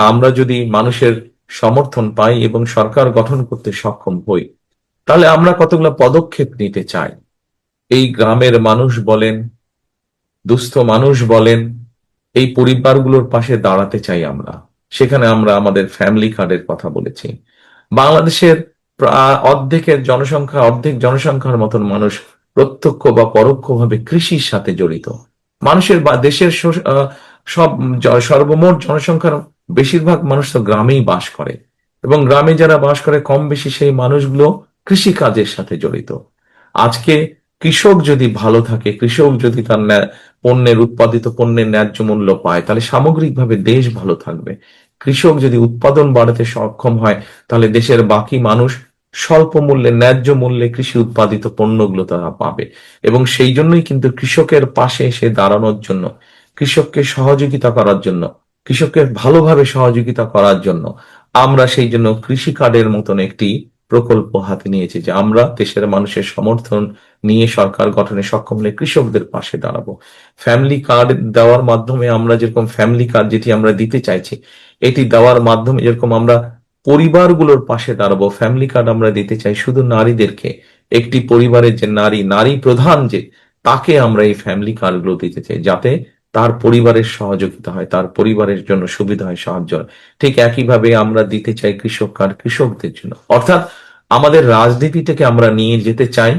আমরা যদি মানুষের সমর্থন পাই এবং সরকার গঠন করতে সক্ষম হই, তাহলে আমরা কতগুলো পদক্ষেপ নিতে চাই। এই গ্রামের মানুষ বলেন, দুস্থ মানুষ বলেন, এই পরিবারগুলোর পাশে দাঁড়াতে চাই আমরা। সেখানে আমরা আমাদের ফ্যামিলি কার্ডের কথা বলেছি। বাংলাদেশের অর্ধেক জনসংখ্যার মতন মানুষ প্রত্যক্ষ বা পরোক্ষভাবে কৃষির সাথে জড়িত। মানুষের বা দেশের সব সর্বমোট জনসংখ্যার বেশিরভাগ মানুষ তো গ্রামেই বাস করে, এবং গ্রামে যারা বাস করে কম বেশি সেই মানুষগুলো কৃষি কাজের সাথে জড়িত। আজকে কৃষক যদি ভালো থাকে, কৃষক যদি তার উৎপাদিত পণ্যের ন্যায্য মূল্য পায়, তাহলে সামগ্রিকভাবে দেশ ভালো থাকবে। কৃষক যদি উৎপাদন বাড়াতে সক্ষম হয়, তাহলে দেশের বাকি মানুষ স্বল্প মূল্যে, ন্যায্য মূল্যে কৃষি উৎপাদিত পণ্যগুলো তারা পাবে। এবং সেই জন্যই কিন্তু কৃষকের পাশে এসে দাঁড়ানোর জন্য, কৃষককে সহযোগিতা করার জন্য, কৃষকের ভালোভাবে সহযোগিতা করার জন্য আমরা সেই জন্য কৃষি কার্ডের মতন একটি প্রকল্প হাতে নিয়েছি, যে আমরা দেশের মানুষের সমর্থন নিয়ে সরকার গঠনে সক্ষম হলে কৃষকদের পাশে দাঁড়াবো। ফ্যামিলি কার্ড দেওয়ার মাধ্যমে আমরা যেরকম ফ্যামিলি কার্ড যেটি আমরা দিতে চাইছি, এটি দেওয়ার মাধ্যমে যেরকম আমরা পরিবারগুলোর পাশে দাঁড়াবো, ফ্যামিলি কার্ড আমরা দিতে চাই শুধু নারীদেরকে। একটি পরিবারের যে নারী প্রধান, যে তাকে আমরা এই ফ্যামিলি কার্ড গুলো দিতে চাই, যাতে তার পরিবারের সহযোগিতা হয়, তার পরিবারের জন্য সুবিধা হয়, সাহায্য হয়। ঠিক একইভাবে আমরা দিতে চাই কৃষক কার্ড কৃষকদের জন্য। অর্থাৎ আমাদের রাজনীতিটাকে আমরা নিয়ে যেতে চাই,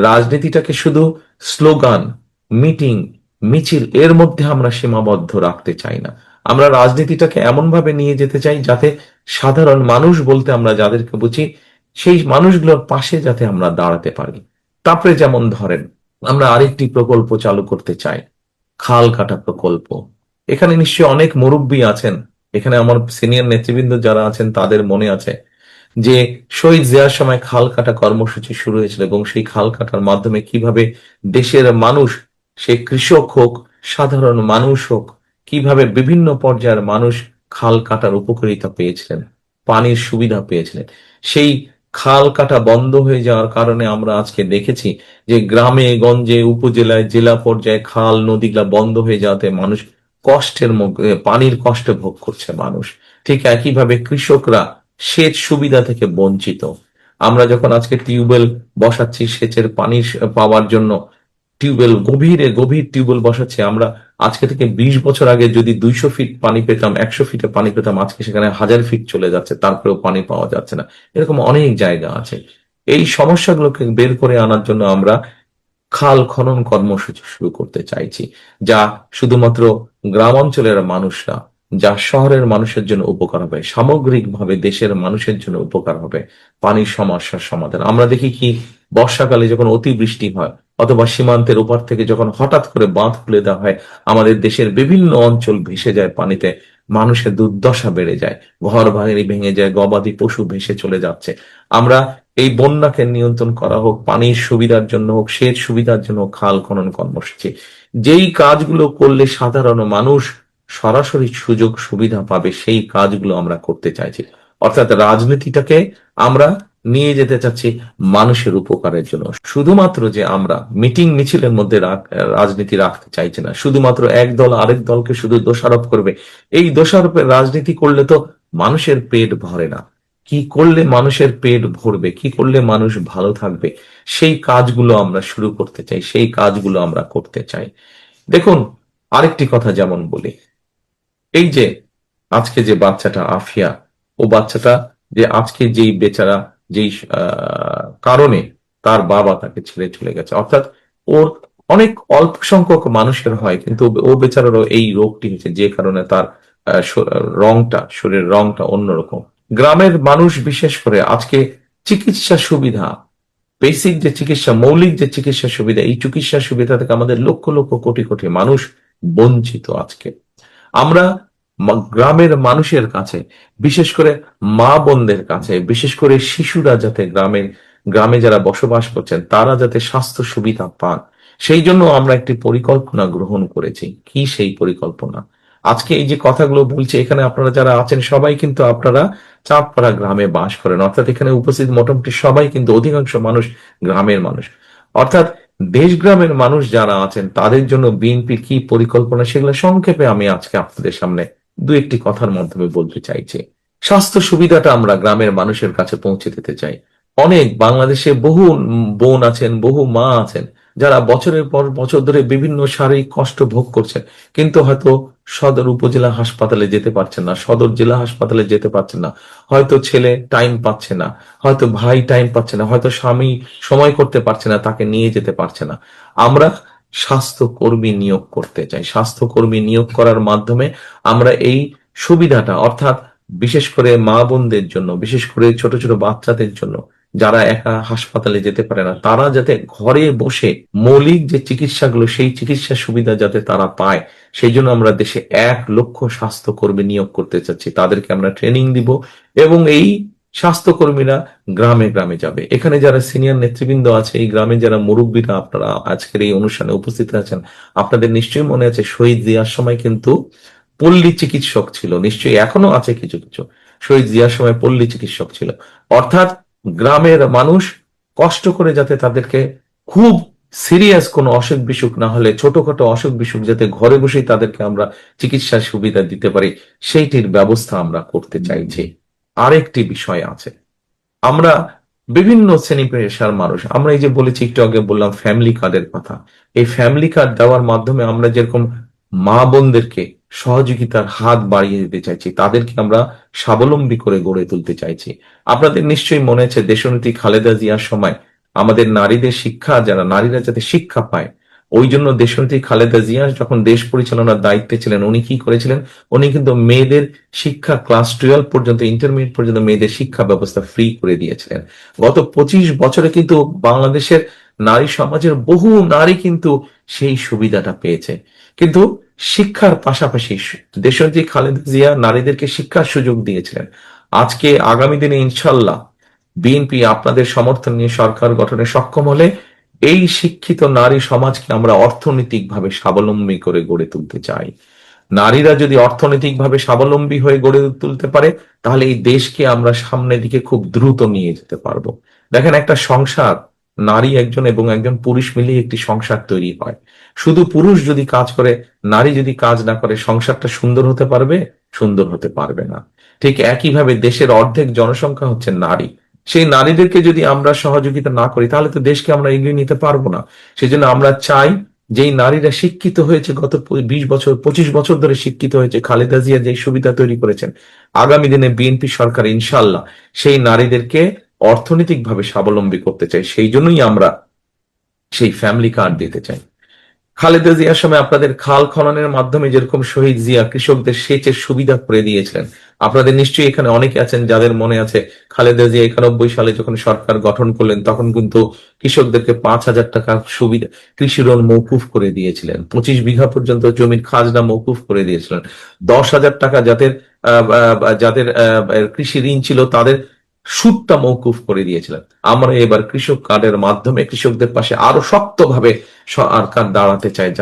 রাজনীতিটাকে শুধু স্লোগান, মিটিং, মিছিল এর মধ্যে আমরা সীমাবদ্ধ রাখতে চাই না। আমরা রাজনীতিটাকে এমন ভাবে নিয়ে যেতে চাই যাতে সাধারণ মানুষ বলতে আমরা যাদেরকে বুঝি, সেই মানুষগুলোর পাশে যাতে আমরা দাঁড়াতে পারি। তারপরে যেমন ধরেন, আমরা আরেকটি প্রকল্প চালু করতে চাই, খাল কাটা প্রকল্প। এখানে নিশ্চয়ই অনেক মুরব্বী আছেন, এখানে আমার সিনিয়র নেতৃবৃন্দ যারা আছেন তাদের মনে আছে যে শহীদ জিয়ার সময় খাল কাটা কর্মসূচি শুরু হয়েছিল, এবং সেই খাল কাটার মাধ্যমে কিভাবে দেশের মানুষ, সে কৃষক হোক, সাধারণ মানুষ হোক, কিভাবে বিভিন্ন পর্যায়ের মানুষ খাল কাটার উপকারিতা পেয়েছিলেন, পানির সুবিধা পেয়েছিলেন। সেই খাল কাটা বন্ধ হয়ে যাওয়ার কারণে আমরা আজকে দেখেছি যে গ্রামে গঞ্জে, উপজেলায়, জেলা পর্যায়ে খাল নদীগুলা বন্ধ হয়ে যাওয়াতে মানুষ কষ্টের মধ্যে, পানির কষ্ট ভোগ করছে মানুষ। ঠিক একইভাবে কৃষকরা সেচ সুবিধা থেকে বঞ্চিত। আমরা যখন আজকে টিউবওয়েল বসাচ্ছি সেচের পানি পাওয়ার জন্য, গভীর টিউবওয়েল বসাচ্ছি, আমরা আজকে থেকে 20 বছর আগে যদি 200 ফিট পানি পেতাম, 100 ফিটে পানি পেতাম, আজকে সেখানে 1000 ফিট চলে যাচ্ছে, তারপরেও পানি পাওয়া যাচ্ছে না। এরকম অনেক জায়গা আছে। এই সমস্যাগুলোকে বের করে আনার জন্য আমরা খাল খনন কর্মসূচি শুরু করতে চাইছি, যা শুধুমাত্র গ্রাম অঞ্চলের মানুষরা, যা শহরের মানুষের জন্য উপকার হবে, সামগ্রিকভাবে দেশের মানুষের জন্য উপকার হবে। পানির সমস্যার সমাধান আমরা দেখি কি, বর্ষাকালে যখন অতিবৃষ্টি হয়, অথবা সীমান্তের ওপার থেকে যখন হঠাৎ করে বাঁধ খুলে দেওয়া হয়, আমাদের দেশের বিভিন্ন অঞ্চল ভেসে যায় পানিতে, মানুষের দুর্দশা বেড়ে যায়, ঘর বাড়ি ভেঙে যায়, গবাদি পশু ভেসে চলে যাচ্ছে। আমরা এই বন্যাকে নিয়ন্ত্রণ করা হোক, পানির সুবিধার জন্য হোক, সেচ সুবিধার জন্য খাল খনন কর্মসূচি, যেই কাজগুলো করলে সাধারণ মানুষ সরাসরি সুযোগ সুবিধা পাবে, সেই কাজগুলো আমরা করতে চাইছি। অর্থাৎ রাজনীতিটাকে আমরা নিয়ে যেতে চাচ্ছি মানুষের উপকারের জন্য। শুধুমাত্র যে আমরা মিটিং মিছিলের মধ্যে রাজনীতি রাখতে চাইছি না, শুধুমাত্র এক দল আরেক দলকে শুধু দোষারোপ করবে, এই দোষারোপের রাজনীতি করলে তো মানুষের পেট ভরে না। কি করলে মানুষের পেট ভরবে, কি করলে মানুষ ভালো থাকবে, সেই কাজগুলো আমরা শুরু করতে চাই, সেই কাজগুলো আমরা করতে চাই। দেখুন, আরেকটি কথা যেমন বলি, এই যে আজকে যে বাচ্চাটা আফিয়া, ও বাচ্চাটা যে আজকে যেই বেচারা, যেই কারণে তার বাবা তাকে ছেড়ে চলে গেছে, অর্থাৎ ওর অনেক অল্প সংখ্যক মানুষের হয়, কিন্তু ও বেচারারও এই রোগটি হয়েছে, যে কারণে তার শরীরের রংটা অন্যরকম। গ্রামের মানুষ বিশেষ করে আজকে চিকিৎসা সুবিধা, বেসিক যে চিকিৎসা, মৌলিক যে চিকিৎসা সুবিধা, এই চিকিৎসা সুবিধা থেকে আমাদের লক্ষ লক্ষ কোটি কোটি মানুষ বঞ্চিত। আজকে আমরা গ্রামের মানুষের কাছে, বিশেষ করে মা বোনদের কাছে, বিশেষ করে শিশুরা যাতে গ্রামে যারা বসবাস করছেন তারা যাতে স্বাস্থ্য সুবিধা পান, সেই জন্য আমরা একটি পরিকল্পনা গ্রহণ করেছি। কি সেই পরিকল্পনা? আজকে এই যে কথাগুলো বলছি, এখানে আপনারা যারা আছেন সবাই কিন্তু আপনারা চাঁদপাড়া গ্রামে বাস করেন, অর্থাৎ এখানে উপস্থিত মোটামুটি সবাই কিন্তু, অধিকাংশ মানুষ গ্রামের মানুষ। অর্থাৎ দেশ গ্রামের মানুষ যারা আছেন তাদের জন্য বিএনপি কি পরিকল্পনা, সেগুলো সংক্ষেপে আমি আজকে আপনাদের সামনে দু একটি কথার মাধ্যমে বলতে চাইছি। স্বাস্থ্য সুবিধাটা আমরা গ্রামের মানুষের কাছে পৌঁছে দিতে চাই। অনেক বাংলাদেশে বহু বোন আছেন, বহু মা আছেন যারা বছরের পর বছর ধরে বিভিন্ন শারীরিক কষ্ট ভোগ করছেন, কিন্তু হয়তো সদর উপজেলা হাসপাতালে যেতে পারছেন না, সদর জেলা হাসপাতালে যেতে পারছেন না। হয়তো ছেলে টাইম পাচ্ছে না, হয়তো ভাই টাইম পাচ্ছে না, হয়তো স্বামী সময় করতে পারছে না, তাকে নিয়ে যেতে পারছে না। আমরা স্বাস্থ্যকর্মী নিয়োগ করতে চাই। স্বাস্থ্যকর্মী নিয়োগ করার মাধ্যমে আমরা এই সুবিধাটা, অর্থাৎ বিশেষ করে মা বোনদের জন্য, বিশেষ করে ছোট ছোট বাচ্চাদের জন্য যারা একা হাসপাতালে যেতে পারে না, তারা যাতে ঘরে বসে মৌলিক যে চিকিৎসাগুলো, সেই চিকিৎসা সুবিধা যাতে তারা পায়, সেই জন্য আমরা দেশে 1,00,000 স্বাস্থ্যকর্মী নিয়োগ করতে চাচ্ছি। তাদেরকে আমরা ট্রেনিং দিব এবং এই স্বাস্থ্যকর্মীরা গ্রামে গ্রামে যাবে। এখানে যারা সিনিয়র নেতৃবৃন্দ আছে, এই গ্রামে যারা মুরব্বীরা, আপনারা আজকের এই অনুষ্ঠানে উপস্থিত আছেন, আপনাদের নিশ্চয়ই মনে আছে শহীদ জিয়ার সময় কিন্তু পল্লী চিকিৎসক ছিল, নিশ্চয়ই এখনো আছে কিছু কিছু। শহীদ জিয়ার সময় পল্লী চিকিৎসক ছিল, অর্থাৎ গ্রামের মানুষ কষ্ট করে যাতে তাদেরকে খুব সিরিয়াস কোনো অসুখ বিসুখ না হলে, ছোটখাটো অসুখ বিসুখ যাতে ঘরে বসেই তাদেরকে আমরা চিকিৎসার সুবিধা দিতে পারি, সেইটির ব্যবস্থা আমরা করতে চাইছি। আরেকটি বিষয় আছে, আমরা বিভিন্ন শ্রেণী পেশার মানুষ, আমরা এই যে বলেছি, একটু আগে বললাম ফ্যামিলি কার্ডের কথা, এই ফ্যামিলি কার্ড দেওয়ার মাধ্যমে আমরা যেরকম মা বোনদেরকে সহযোগিতার হাত বাড়িয়ে দিতে চাইছি, তাদেরকে আমরা স্বাবলম্বী করে গড়ে তুলতে চাইছি। আপনাদের নিশ্চয়ই মনে আছে দেশনেত্রী খালেদা জিয়ার সময় আমাদের নারীদের শিক্ষা, যারা নারীরা যাতে শিক্ষা পায়, ওই জন্য দেশনেত্রী খালেদা জিয়া যখন দেশ পরিচালনার দায়িত্বে ছিলেন, উনি কি করেছিলেন, উনি কিন্তু মেয়েদের শিক্ষা ক্লাস 12 পর্যন্ত, ইন্টারমিডিয়েট পর্যন্ত মেয়েদের শিক্ষা ব্যবস্থা ফ্রি করে দিয়েছিলেন। গত 25 বছরে কিন্তু বাংলাদেশের নারী সমাজের বহু নারী কিন্তু সেই সুবিধাটা পেয়েছে। কিন্তু শিক্ষার পাশাপাশি দেশনেত্রী খালেদা জিয়া নারীদেরকে শিক্ষার সুযোগ দিয়েছিলেন। আজকে আগামী দিনে ইনশাল্লাহ বিএনপি আপনাদের সমর্থন নিয়ে সরকার গঠনে সক্ষম হলে এই শিক্ষিত নারী সমাজকে আমরা অর্থনৈতিকভাবে স্বাবলম্বী করে গড়ে তুলতে চাই। নারীরা যদি অর্থনৈতিকভাবে স্বাবলম্বী হয়ে গড়ে তুলতে পারে, তাহলে এই দেশকে আমরা সামনের দিকে খুব দ্রুত নিয়ে যেতে পারবো। দেখেন, একটা সংসার, নারী একজন এবং একজন পুরুষ মিলিয়ে একটি সংসার তৈরি হয়। শুধু পুরুষ যদি কাজ করে, নারী যদি কাজ না করে, সংসারটা সুন্দর হতে পারবে? সুন্দর হতে পারবে না। ঠিক একইভাবে দেশের অর্ধেক জনসংখ্যা হচ্ছে নারী। সেই নারীদেরকে যদি আমরা সহযোগিতা না করি, তাহলে তো দেশকে আমরা এগিয়ে নিতে পারবো না। সেজন্য আমরা চাই, যেই নারীরা শিক্ষিত হয়েছে, গত 20 বছর 25 বছর ধরে শিক্ষিত হয়েছে, খালেদা জিয়া যে সুবিধা তৈরি করেছেন, আগামী দিনে বিএনপি সরকার ইনশাল্লাহ সেই নারীদেরকে অর্থনৈতিকভাবে স্বাবলম্বী করতে চাই। সেই জন্যই আমরা সেই ফ্যামিলি কার্ড দিতে চাই। খালেদা জিয়ার সময় আপনাদের খাল খননের মাধ্যমে যেরকম শহীদ জিয়া কৃষকদের সেচের সুবিধা করে দিয়েছিলেন, আপনাদের নিশ্চয়ই এখানে অনেকে আছেন যাদের মনে আছে খালেদা জিয়া 91 সালে যখন সরকার গঠন করলেন, তখন কিন্তু কৃষকদেরকে 5,000 টাকা সুবিধা, কৃষি ঋণ মৌকুফ করে দিয়েছিলেন। 25 বিঘা পর্যন্ত জমির খাজনা মৌকুফ করে দিয়েছিলেন। 10,000 টাকা যাদের যাদের কৃষি ঋণ ছিল, তাদের সুদটা মৌকুফ করে দিয়েছিলেন। আমরা এবার কৃষক কার্ডের মাধ্যমে কৃষকদের পাশে আরো শক্তভাবে সরকার দাঁড়াতে চাই।